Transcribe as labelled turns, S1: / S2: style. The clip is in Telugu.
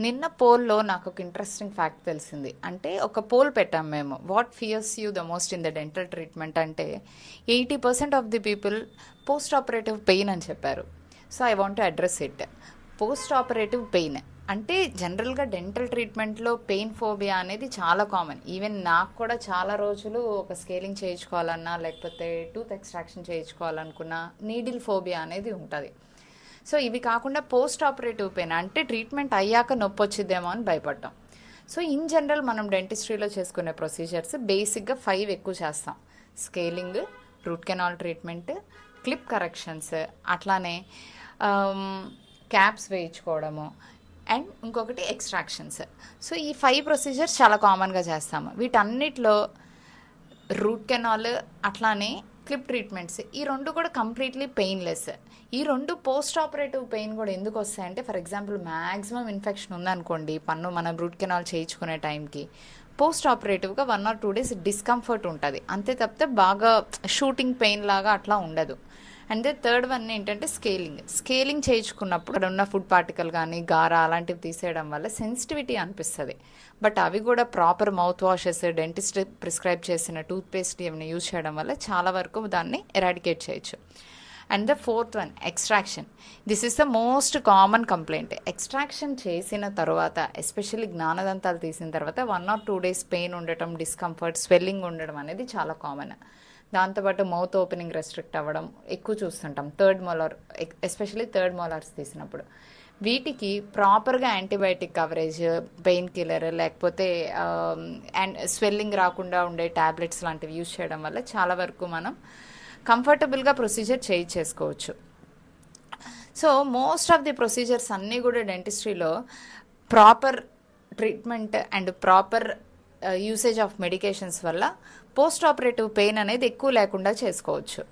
S1: నిన్న పోల్లో నాకు ఒక ఇంట్రెస్టింగ్ ఫ్యాక్ట్ తెలిసింది. అంటే ఒక పోల్ పెట్టాం మేము, what fears you the most in the dental treatment అంటే 80% of the people post operative pain అని చెప్పారు. So I want to address it. Post operative pain అంటే జనరల్గా డెంటల్ ట్రీట్మెంట్లో పెయిన్ ఫోబియా అనేది చాలా కామన్. ఈవెన్ నాకు కూడా చాలా రోజులు ఒక స్కేలింగ్ చేయించుకోవాలన్నా లేకపోతే టూత్ ఎక్స్ట్రాక్షన్ చేయించుకోవాలనుకున్నా నీడిల్ ఫోబియా అనేది ఉంటుంది. సో ఇవి కాకుండా పోస్ట్ ఆపరేటివ్ పెయిన్ అంటే ట్రీట్మెంట్ అయ్యాక నొప్పి వచ్చిద్దేమో అని భయపడ్డాం. సో ఇన్ జనరల్ మనం డెంటిస్ట్రీలో చేసుకునే ప్రొసీజర్స్ బేసిక్గా 5 ఎక్కువ చేస్తాం: scaling, root canal treatment, clip corrections, అట్లానే క్యాప్స్ వేయించుకోవడము, అండ్ ఇంకొకటి ఎక్స్ట్రాక్షన్స్. సో ఈ 5 ప్రొసీజర్స్ చాలా కామన్గా చేస్తాము. వీటన్నిటిలో రూట్ కెనాల్ అట్లానే క్లిప్ ట్రీట్మెంట్స్ ఈ రెండు కూడా కంప్లీట్లీ పెయిన్లెస్. ఈ రెండు పోస్ట్ ఆపరేటివ్ పెయిన్ కూడా ఎందుకు వస్తాయంటే, ఫర్ ఎగ్జాంపుల్ మ్యాక్సిమం ఇన్ఫెక్షన్ ఉందనుకోండి పన్ను మనం రూట్ కెనాల్ చేయించుకునే టైంకి, పోస్ట్ ఆపరేటివ్గా 1 or 2 days డిస్కంఫర్ట్ ఉంటుంది, అంతే తప్పితే బాగా షూటింగ్ పెయిన్ లాగా అట్లా ఉండదు. అండ్ థర్డ్ వన్ ఏంటంటే స్కేలింగ్ చేయించుకున్నప్పుడు అక్కడ ఉన్న ఫుడ్ పార్టికల్ కానీ గారా అలాంటివి తీసేయడం వల్ల సెన్సిటివిటీ అనిపిస్తుంది. బట్ అవి కూడా proper mouth washes, dentist prescribe చేసిన టూత్పేస్ట్ ఏమైనా యూజ్ చేయడం వల్ల చాలా వరకు దాన్ని ఎరాడికేట్ చేయొచ్చు. And the fourth one extraction. This is the most common complaint. Extraction చేసిన తర్వాత, ఎస్పెషల్లీ జ్ఞానదంతాలు తీసిన తర్వాత 1 or 2 days పెయిన్ ఉండటం, డిస్కంఫర్ట్, స్వెల్లింగ్ ఉండడం అనేది చాలా కామన్. దాంతోపాటు మౌత్ ఓపెనింగ్ రెస్ట్రిక్ట్ అవ్వడం ఎక్కువ చూస్తుంటాం third molar, especially third molars తీసినప్పుడు. వీటికి ప్రాపర్గా యాంటీబయాటిక్ కవరేజ్, పెయిన్ కిల్లర్, లేకపోతే అండ్ స్వెల్లింగ్ రాకుండా ఉండే ట్యాబ్లెట్స్ లాంటివి యూజ్ చేయడం వల్ల చాలా వరకు మనం కంఫర్టబుల్గా ప్రొసీజర్ చేసుకోవచ్చు. So most of the procedures అన్నీ కూడా డెంటిస్ట్రీలో proper treatment and proper usage of medications వల్ల పోస్ట్ ఆపరేటివ్ పెయిన్ అనేది ఎక్కువ లేకుండా చేసుకోవచ్చు.